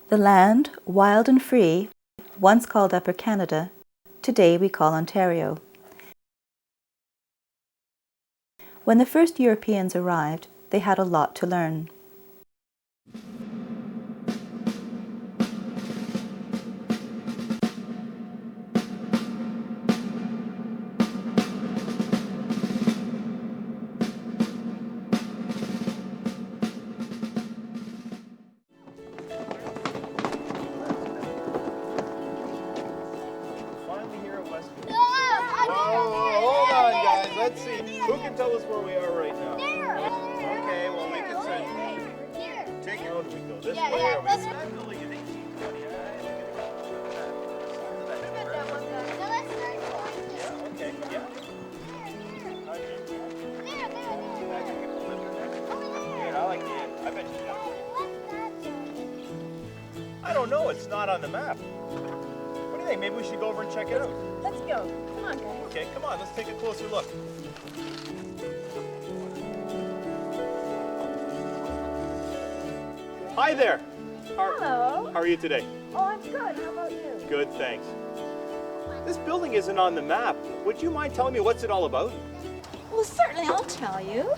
The land, wild and free, once called Upper Canada, today we call Ontario. When the first Europeans arrived, they had a lot to learn. Hold on, guys. Let's see. Who can tell us where we are right now? Okay, well, we can say. Take your own. Do we go this way? That building is 1820. Okay, yeah. I like the end. I bet you got it. I don't know. It's not on the map. What do you think? Maybe we should go over and check it out. Let's go. Come on, guys. Okay, come on. Let's take a closer look. Hi there. Hello. How are you today? Oh, I'm good. How about you? Good, thanks. This building isn't on the map. Would you mind telling me what's it all about? Well, certainly I'll tell you.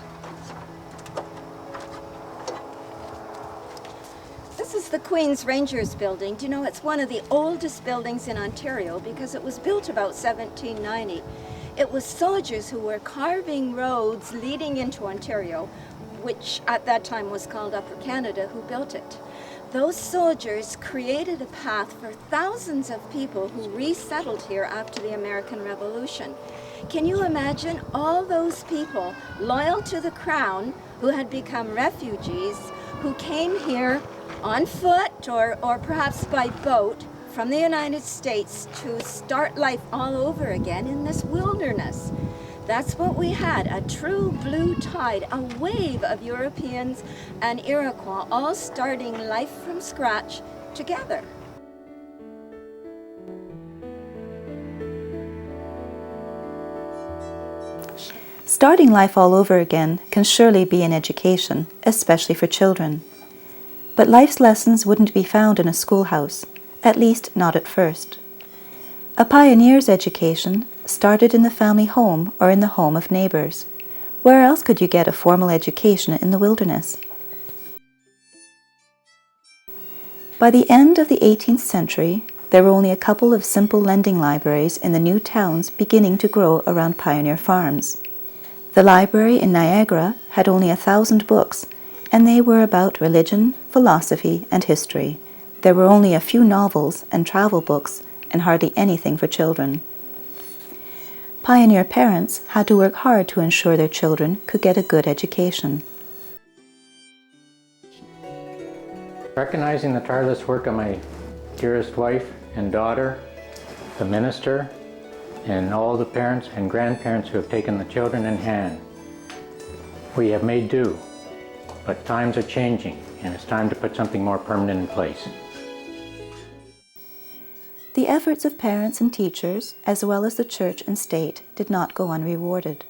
This is the Queen's Rangers building. Do you know, it's one of the oldest buildings in Ontario because it was built about 1790. It was soldiers who were carving roads leading into Ontario, which at that time was called Upper Canada, who built it. Those soldiers created a path for thousands of people who resettled here after the American Revolution. Can you imagine all those people loyal to the Crown who had become refugees, who came here on foot or perhaps by boat from the United States to start life all over again in this wilderness? That's what we had, a true blue tide, a wave of Europeans and Iroquois all starting life from scratch together. Starting life all over again can surely be an education, especially for children. But life's lessons wouldn't be found in a schoolhouse, at least not at first. A pioneer's education started in the family home or in the home of neighbors. Where else could you get a formal education in the wilderness? By the end of the 18th century, there were only a couple of simple lending libraries in the new towns beginning to grow around pioneer farms. The library in Niagara had only 1,000 books, and they were about religion, philosophy, and history. There were only a few novels and travel books, and hardly anything for children. Pioneer parents had to work hard to ensure their children could get a good education. Recognizing the tireless work of my dearest wife and daughter, the minister, and all the parents and grandparents who have taken the children in hand, we have made do, but times are changing, and it's time to put something more permanent in place. The efforts of parents and teachers, as well as the church and state, did not go unrewarded.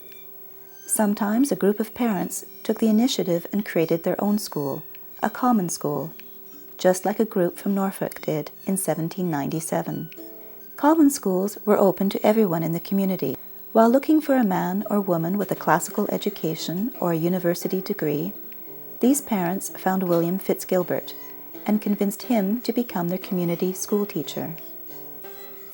Sometimes a group of parents took the initiative and created their own school, a common school, just like a group from Norfolk did in 1797. Common schools were open to everyone in the community. While looking for a man or woman with a classical education or a university degree, these parents found William Fitzgilbert and convinced him to become their community school teacher.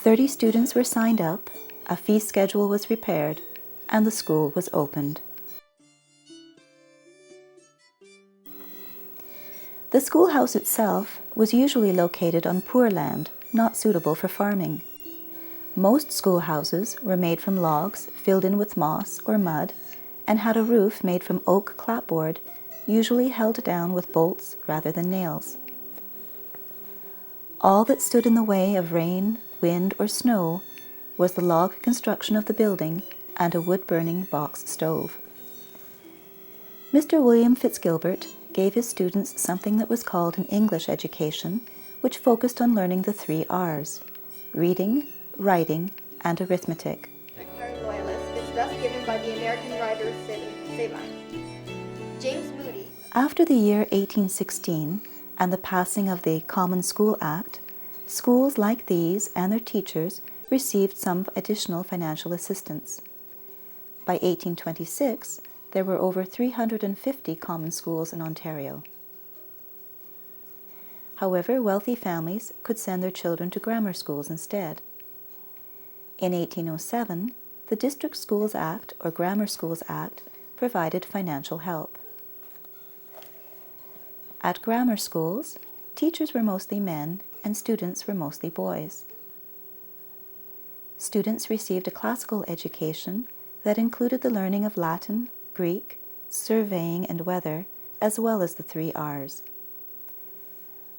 30 students were signed up, a fee schedule was prepared, and the school was opened. The schoolhouse itself was usually located on poor land, not suitable for farming. Most schoolhouses were made from logs filled in with moss or mud and had a roof made from oak clapboard, usually held down with bolts rather than nails. All that stood in the way of rain, wind, or snow was the log construction of the building and a wood-burning box stove. Mr. William Fitzgilbert gave his students something that was called an English education, which focused on learning the 3 R's: reading, writing, and arithmetic. Loyalist is thus given by the American writer Sabine. James Moody. After the year 1816, and the passing of the Common School Act, schools like these and their teachers received some additional financial assistance. By 1826, there were over 350 common schools in Ontario. However, wealthy families could send their children to grammar schools instead. In 1807, the District Schools Act, or Grammar Schools Act, provided financial help. At grammar schools, teachers were mostly men and students were mostly boys. Students received a classical education that included the learning of Latin, Greek, surveying and weather, as well as the 3 R's.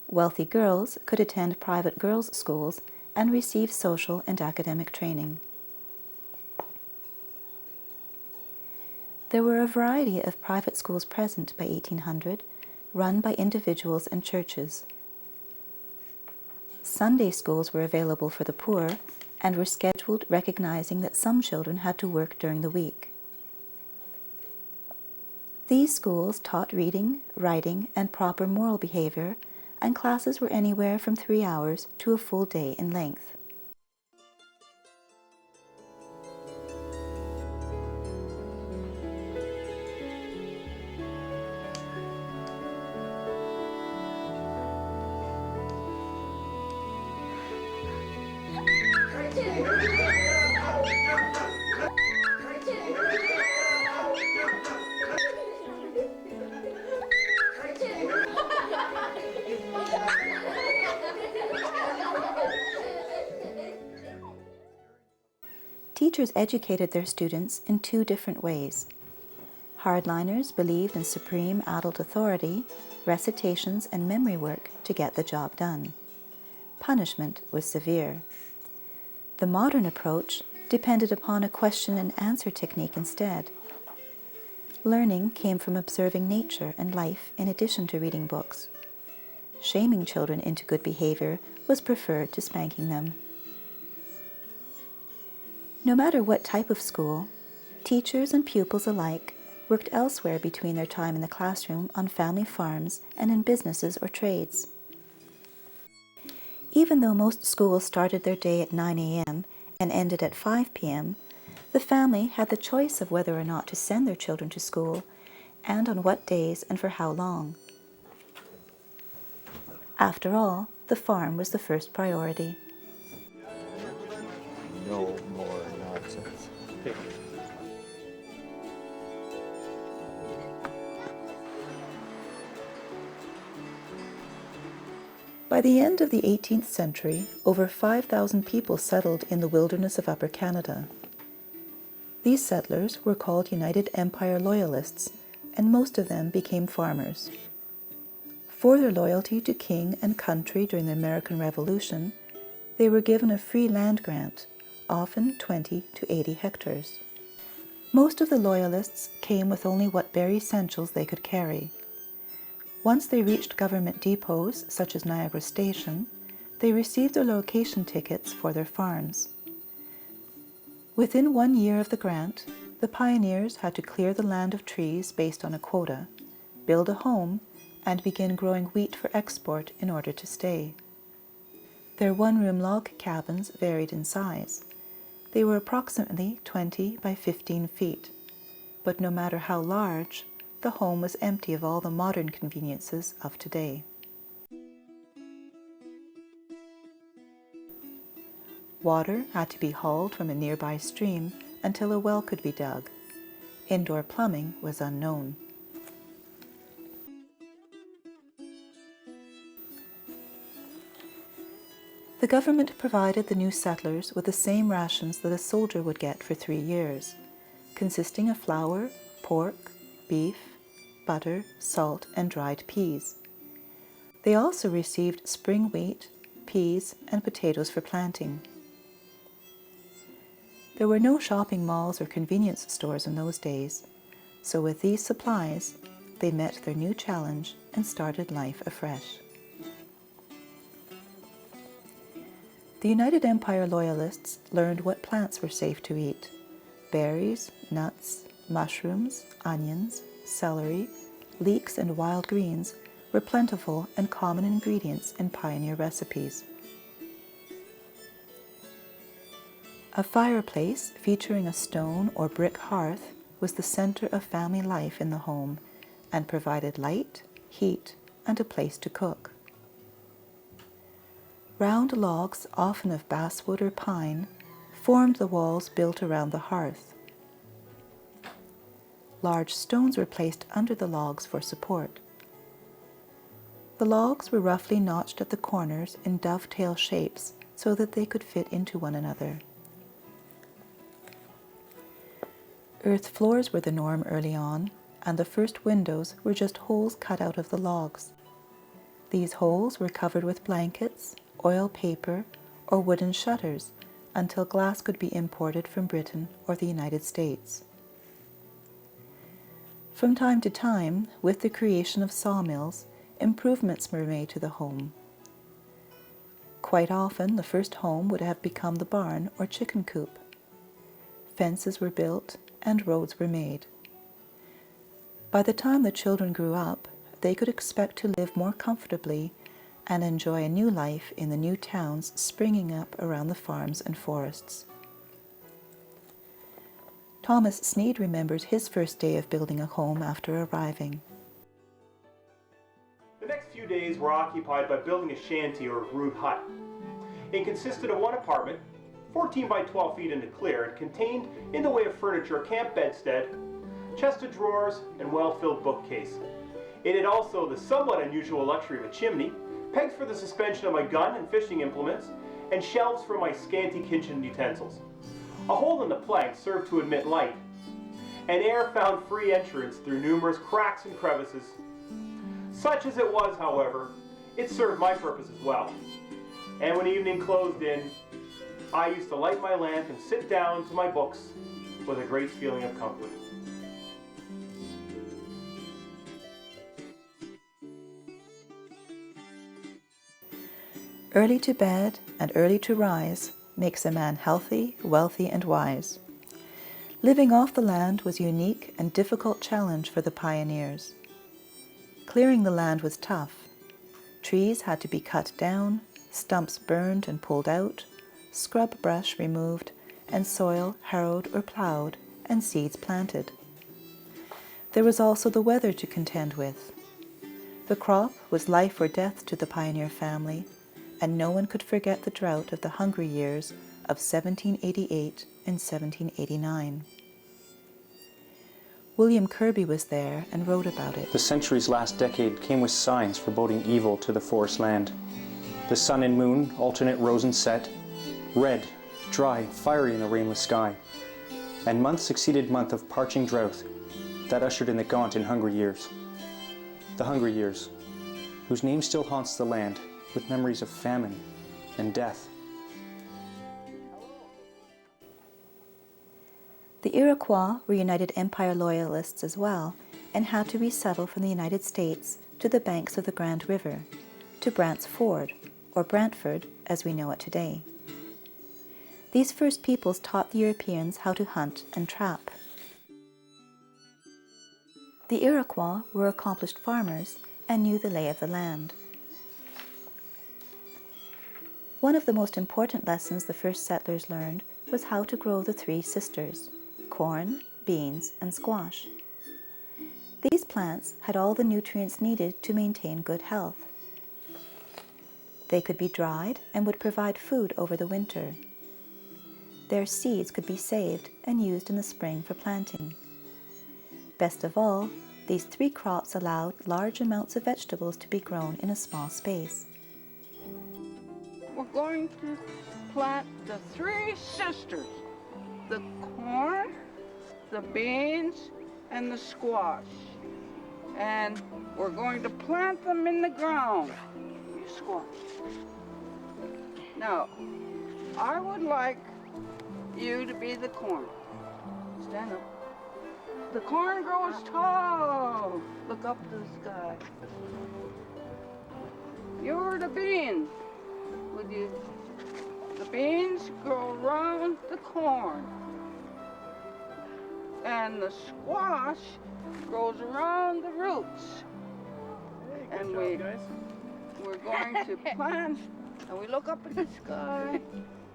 Wealthy girls could attend private girls' schools and receive social and academic training. There were a variety of private schools present by 1800, run by individuals and churches. Sunday schools were available for the poor and were scheduled recognizing that some children had to work during the week. These schools taught reading, writing, and proper moral behavior, and classes were anywhere from 3 hours to a full day in length. Teachers educated their students in 2 different ways. Hardliners believed in supreme adult authority, recitations and memory work to get the job done. Punishment was severe. The modern approach depended upon a question and answer technique instead. Learning came from observing nature and life in addition to reading books. Shaming children into good behavior was preferred to spanking them. No matter what type of school, teachers and pupils alike worked elsewhere between their time in the classroom, on family farms, and in businesses or trades. Even though most schools started their day at 9 a.m. and ended at 5 p.m., the family had the choice of whether or not to send their children to school, and on what days and for how long. After all, the farm was the first priority. No more nonsense. By the end of the 18th century, over 5,000 people settled in the wilderness of Upper Canada. These settlers were called United Empire Loyalists, and most of them became farmers. For their loyalty to king and country during the American Revolution, they were given a free land grant, often 20 to 80 hectares. Most of the Loyalists came with only what bare essentials they could carry. Once they reached government depots, such as Niagara Station, they received their location tickets for their farms. Within 1 year of the grant, the pioneers had to clear the land of trees based on a quota, build a home, and begin growing wheat for export in order to stay. Their one-room log cabins varied in size. They were approximately 20 by 15 feet, but no matter how large, the home was empty of all the modern conveniences of today. Water had to be hauled from a nearby stream until a well could be dug. Indoor plumbing was unknown. The government provided the new settlers with the same rations that a soldier would get for 3 years, consisting of flour, pork, beef, butter, salt, and dried peas. They also received spring wheat, peas, and potatoes for planting. There were no shopping malls or convenience stores in those days, so with these supplies, they met their new challenge and started life afresh. The United Empire Loyalists learned what plants were safe to eat: berries, nuts, mushrooms, onions, celery, leeks, and wild greens were plentiful and common ingredients in pioneer recipes. A fireplace featuring a stone or brick hearth was the center of family life in the home and provided light, heat, and a place to cook. Round logs, often of basswood or pine, formed the walls built around the hearth. Large stones were placed under the logs for support. The logs were roughly notched at the corners in dovetail shapes so that they could fit into one another. Earth floors were the norm early on, and the first windows were just holes cut out of the logs. These holes were covered with blankets, oil paper, or wooden shutters until glass could be imported from Britain or the United States. From time to time, with the creation of sawmills, improvements were made to the home. Quite often, the first home would have become the barn or chicken coop. Fences were built and roads were made. By the time the children grew up, they could expect to live more comfortably and enjoy a new life in the new towns springing up around the farms and forests. Thomas Sneed remembers his first day of building a home after arriving. The next few days were occupied by building a shanty or rude hut. It consisted of one apartment, 14 by 12 feet in the clear, and contained, in the way of furniture, a camp bedstead, chest of drawers, and well-filled bookcase. It had also the somewhat unusual luxury of a chimney, pegs for the suspension of my gun and fishing implements, and shelves for my scanty kitchen utensils. A hole in the plank served to admit light, and air found free entrance through numerous cracks and crevices. Such as it was, however, it served my purpose as well. And when evening closed in, I used to light my lamp and sit down to my books with a great feeling of comfort. Early to bed and early to rise makes a man healthy, wealthy, and wise. Living off the land was a unique and difficult challenge for the pioneers. Clearing the land was tough. Trees had to be cut down, stumps burned and pulled out, scrub brush removed, and soil harrowed or plowed, and seeds planted. There was also the weather to contend with. The crop was life or death to the pioneer family, and no one could forget the drought of the hungry years of 1788 and 1789. William Kirby was there and wrote about it. The century's last decade came with signs foreboding evil to the forest land. The sun and moon, alternate rose and set, red, dry, fiery in the rainless sky. And month succeeded month of parching drought that ushered in the gaunt and hungry years. The hungry years, whose name still haunts the land with memories of famine and death. The Iroquois were United Empire loyalists as well and had to resettle from the United States to the banks of the Grand River, to Brant's Ford, or Brantford as we know it today. These first peoples taught the Europeans how to hunt and trap. The Iroquois were accomplished farmers and knew the lay of the land. One of the most important lessons the first settlers learned was how to grow the three sisters: corn, beans, and squash. These plants had all the nutrients needed to maintain good health. They could be dried and would provide food over the winter. Their seeds could be saved and used in the spring for planting. Best of all, these three crops allowed large amounts of vegetables to be grown in a small space. We're going to plant the three sisters, the corn, the beans, and the squash. And we're going to plant them in the ground. You squash. Now, I would like you to be the corn. Stand up. The corn grows tall. Look up to the sky. You're the beans. Would you? The beans grow around the corn. And the squash grows around the roots. Very and we're going to plant, and we look up at the sky,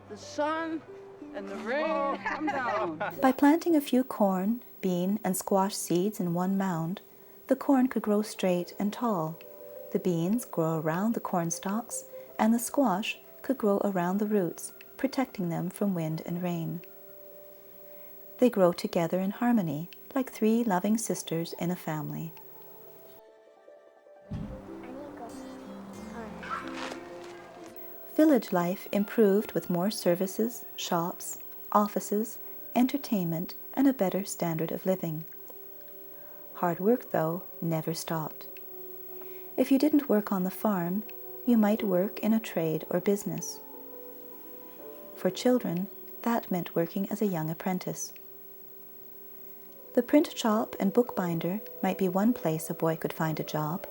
the sun and the rain come down. By planting a few corn, bean, and squash seeds in one mound, the corn could grow straight and tall. The beans grow around the corn stalks, and the squash could grow around the roots, protecting them from wind and rain. They grow together in harmony, like three loving sisters in a family. Village life improved with more services, shops, offices, entertainment, and a better standard of living. Hard work, though, never stopped. If you didn't work on the farm, you might work in a trade or business. For children, that meant working as a young apprentice. The print shop and bookbinder might be one place a boy could find a job.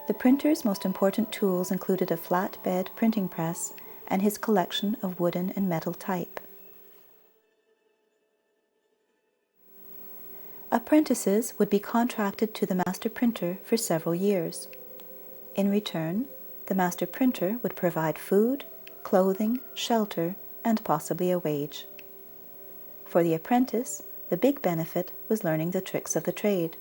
The printer's most important tools included a flatbed printing press and his collection of wooden and metal type. Apprentices would be contracted to the master printer for several years. In return, the master printer would provide food, clothing, shelter, and possibly a wage. For the apprentice, the big benefit was learning the tricks of the trade.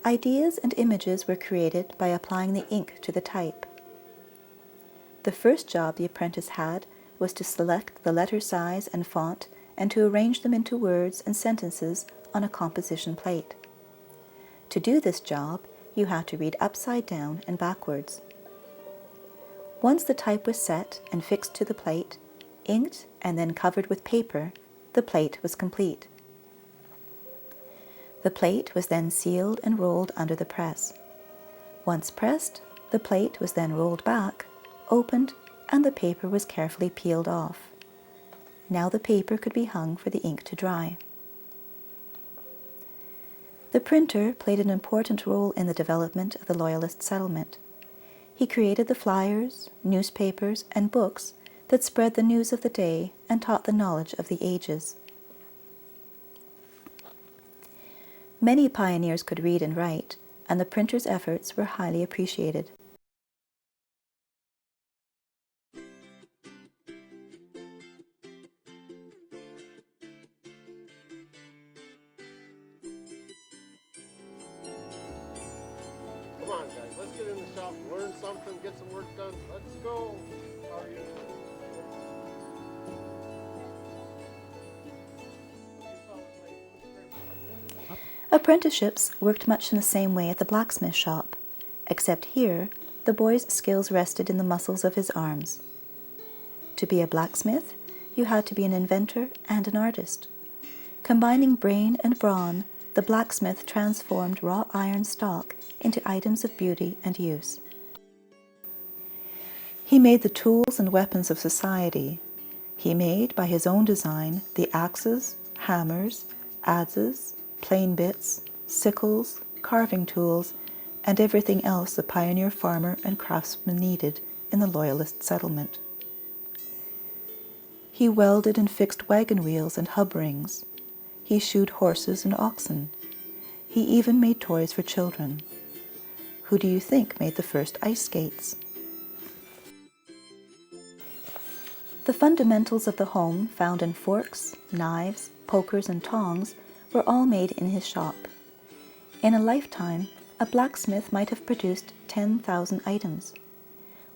Ideas and images were created by applying the ink to the type. The first job the apprentice had was to select the letter size and font and to arrange them into words and sentences on a composition plate. To do this job, you had to read upside down and backwards. Once the type was set and fixed to the plate, inked and then covered with paper, the plate was complete. The plate was then sealed and rolled under the press. Once pressed, the plate was then rolled back, opened, and the paper was carefully peeled off. Now the paper could be hung for the ink to dry. The printer played an important role in the development of the Loyalist settlement. He created the flyers, newspapers, and books that spread the news of the day and taught the knowledge of the ages. Many pioneers could read and write, and the printer's efforts were highly appreciated. Come on, guys, let's get in the shop, learn something, get some work done. Let's go. How are you? Apprenticeships worked much in the same way at the blacksmith shop, except here the boy's skills rested in the muscles of his arms. To be a blacksmith, you had to be an inventor and an artist. Combining brain and brawn, the blacksmith transformed raw iron stock into items of beauty and use. He made the tools and weapons of society. He made, by his own design, the axes, hammers, adzes, plane bits, sickles, carving tools, and everything else the pioneer farmer and craftsman needed in the Loyalist settlement. He welded and fixed wagon wheels and hub rings. He shoed horses and oxen. He even made toys for children. Who do you think made the first ice skates? The fundamentals of the home found in forks, knives, pokers, and tongs were all made in his shop. In a lifetime, a blacksmith might have produced 10,000 items.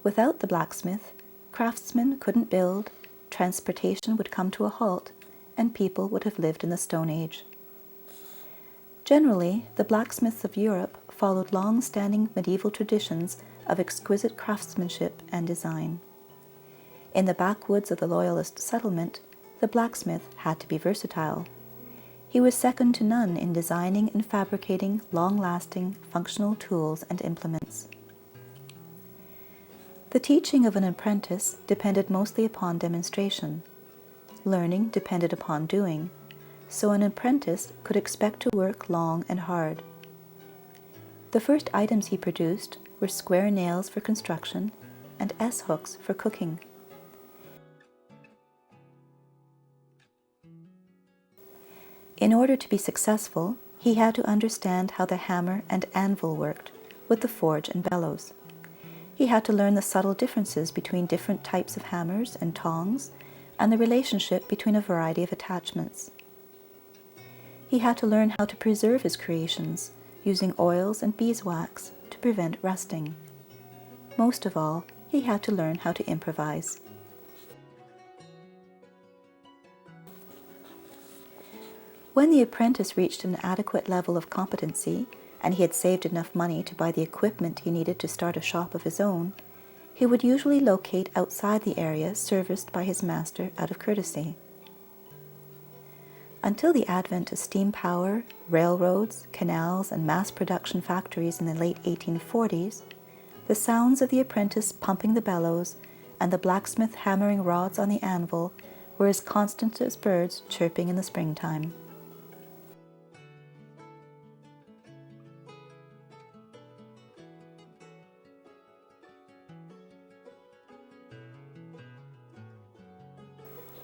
Without the blacksmith, craftsmen couldn't build, transportation would come to a halt, and people would have lived in the Stone Age. Generally, the blacksmiths of Europe followed long-standing medieval traditions of exquisite craftsmanship and design. In the backwoods of the Loyalist settlement, the blacksmith had to be versatile. He was second to none in designing and fabricating long-lasting, functional tools and implements. The teaching of an apprentice depended mostly upon demonstration. Learning depended upon doing, so an apprentice could expect to work long and hard. The first items he produced were square nails for construction and S-hooks for cooking. In order to be successful, He had to understand how the hammer and anvil worked, with the forge and bellows. He had to learn the subtle differences between different types of hammers and tongs, and the relationship between a variety of attachments. He had to learn how to preserve his creations, using oils and beeswax to prevent rusting. Most of all, he had to learn how to improvise. When the apprentice reached an adequate level of competency, and he had saved enough money to buy the equipment he needed to start a shop of his own, he would usually locate outside the area serviced by his master out of courtesy. Until the advent of steam power, railroads, canals, and mass production factories in the late 1840s, the sounds of the apprentice pumping the bellows and the blacksmith hammering rods on the anvil were as constant as birds chirping in the springtime.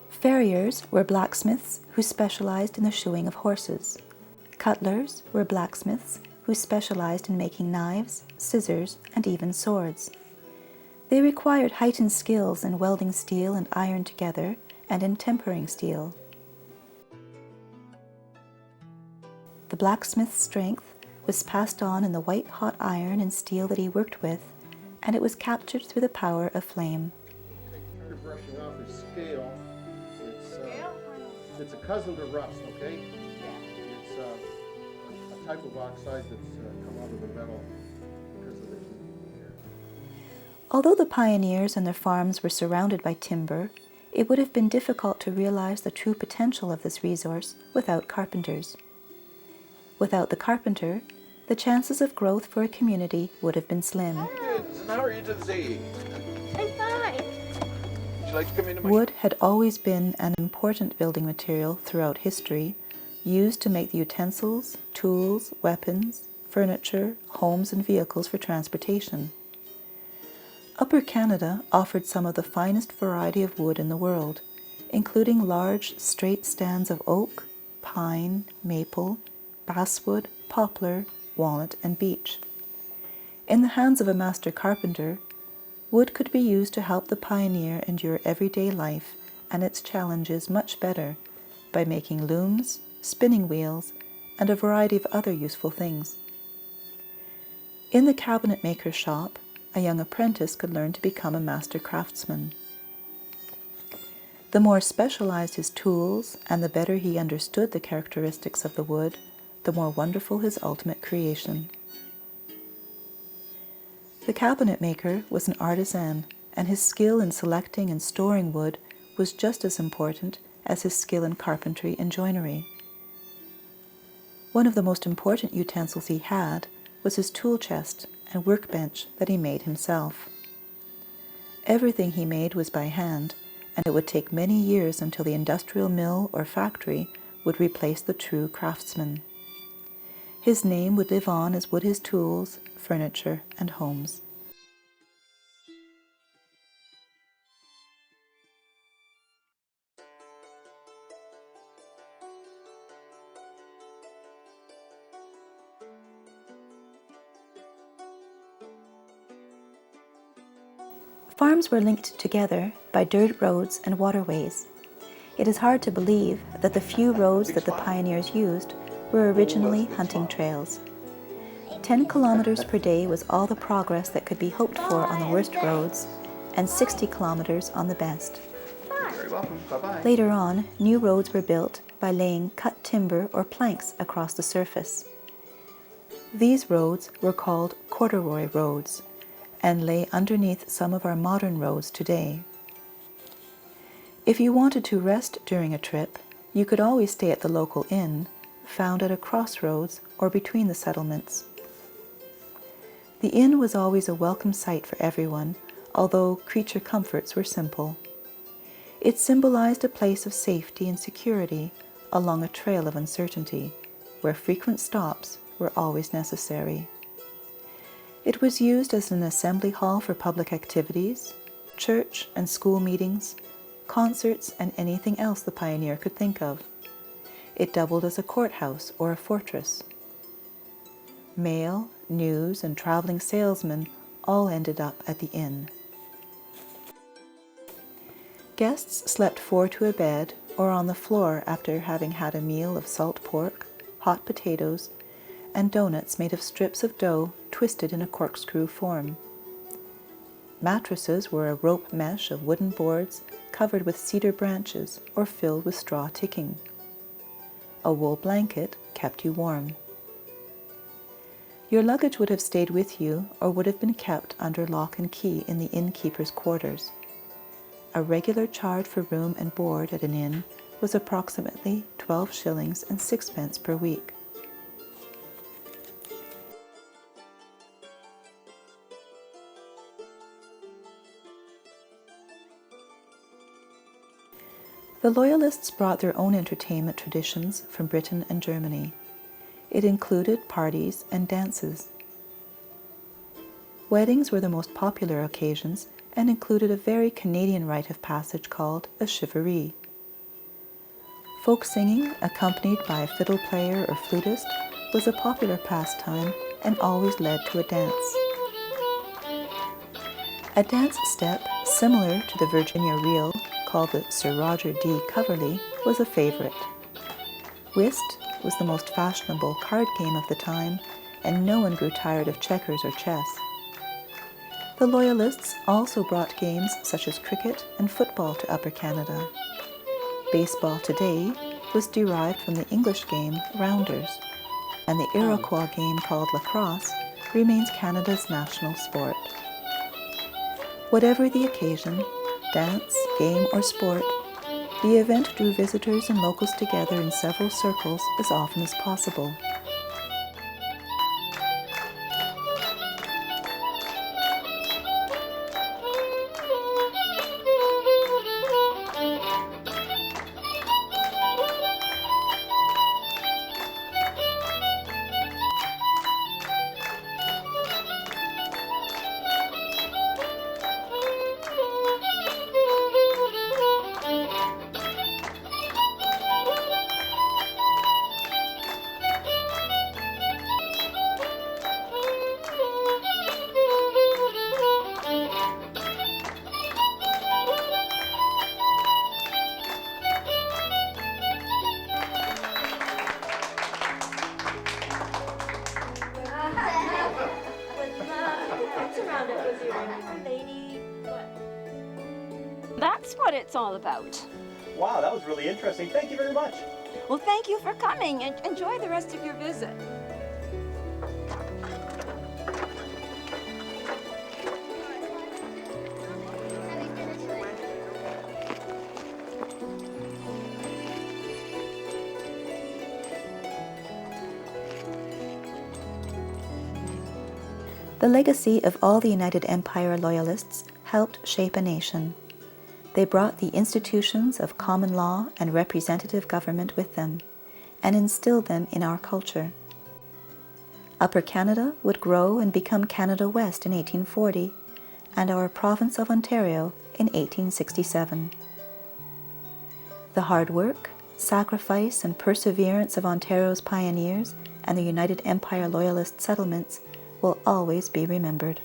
Farriers were blacksmiths who specialized in the shoeing of horses. Cutlers were blacksmiths who specialized in making knives, scissors, and even swords. They required heightened skills in welding steel and iron together and in tempering steel. The blacksmith's strength was passed on in the white-hot iron and steel that he worked with, and it was captured through the power of flame. You're brushing off his scale. It's a cousin to rust, okay? Yeah. It's a type of oxide that's come out of the metal because of the heat. Although the pioneers and their farms were surrounded by timber, it would have been difficult to realize the true potential of this resource without carpenters. Without the carpenter, the chances of growth for a community would have been slim. Kids, and how are you today? I'm fine. Would you like to come into my... Wood had always been an important building material throughout history, used to make the utensils, tools, weapons, furniture, homes, and vehicles for transportation. Upper Canada offered some of the finest variety of wood in the world, including large, straight stands of oak, pine, maple, basswood, poplar, walnut, and beech. In the hands of a master carpenter, wood could be used to help the pioneer endure everyday life and its challenges much better by making looms, spinning wheels, and a variety of other useful things. In the cabinet maker's shop, a young apprentice could learn to become a master craftsman. The more specialized his tools and the better he understood the characteristics of the wood, the more wonderful his ultimate creation. The cabinet maker was an artisan, and his skill in selecting and storing wood was just as important as his skill in carpentry and joinery. One of the most important utensils he had was his tool chest and workbench that he made himself. Everything he made was by hand, and it would take many years until the industrial mill or factory would replace the true craftsman. His name would live on as would his tools, furniture, and homes. Farms were linked together by dirt roads and waterways. It is hard to believe that the few roads that the pioneers used were originally hunting trails. 10 kilometers per day was all the progress that could be hoped for on the worst roads, and 60 kilometers on the best. You're very welcome. Bye-bye. Later on, new roads were built by laying cut timber or planks across the surface. These roads were called corduroy roads, and lay underneath some of our modern roads today. If you wanted to rest during a trip, you could always stay at the local inn, found at a crossroads or between the settlements. The inn was always a welcome sight for everyone, although creature comforts were simple. It symbolized a place of safety and security along a trail of uncertainty, where frequent stops were always necessary. It was used as an assembly hall for public activities, church and school meetings, concerts, and anything else the pioneer could think of. it doubled as a courthouse or a fortress. Mail, news, and traveling salesmen all ended up at the inn. Guests slept 4 to a bed or on the floor after having had a meal of salt pork, hot potatoes, and donuts made of strips of dough twisted in a corkscrew form. Mattresses were a rope mesh of wooden boards covered with cedar branches or filled with straw ticking. A wool blanket kept you warm. Your luggage would have stayed with you or would have been kept under lock and key in the innkeeper's quarters. A regular charge for room and board at an inn was approximately 12 shillings and 6 pence per week. The Loyalists brought their own entertainment traditions from Britain and Germany. It included parties and dances. Weddings were the most popular occasions and included a very Canadian rite of passage called a chivaree. Folk singing, accompanied by a fiddle player or flutist, was a popular pastime and always led to a dance. A dance step similar to the Virginia reel, called the Sir Roger D. Coverley, was a favorite. Whist was the most fashionable card game of the time, and no one grew tired of checkers or chess. The Loyalists also brought games such as cricket and football to Upper Canada. Baseball today was derived from the English game rounders, and the Iroquois game called lacrosse remains Canada's national sport. Whatever the occasion, dance, game, or sport, the event drew visitors and locals together in several circles as often as possible. That's what it's all about. Wow, that was really interesting. Thank you very much. Well, thank you for coming and enjoy the rest of your visit. The legacy of all the United Empire Loyalists helped shape a nation. They brought the institutions of common law and representative government with them, and instilled them in our culture. Upper Canada would grow and become Canada West in 1840, and our province of Ontario in 1867. The hard work, sacrifice, and perseverance of Ontario's pioneers and the United Empire Loyalist settlements will always be remembered.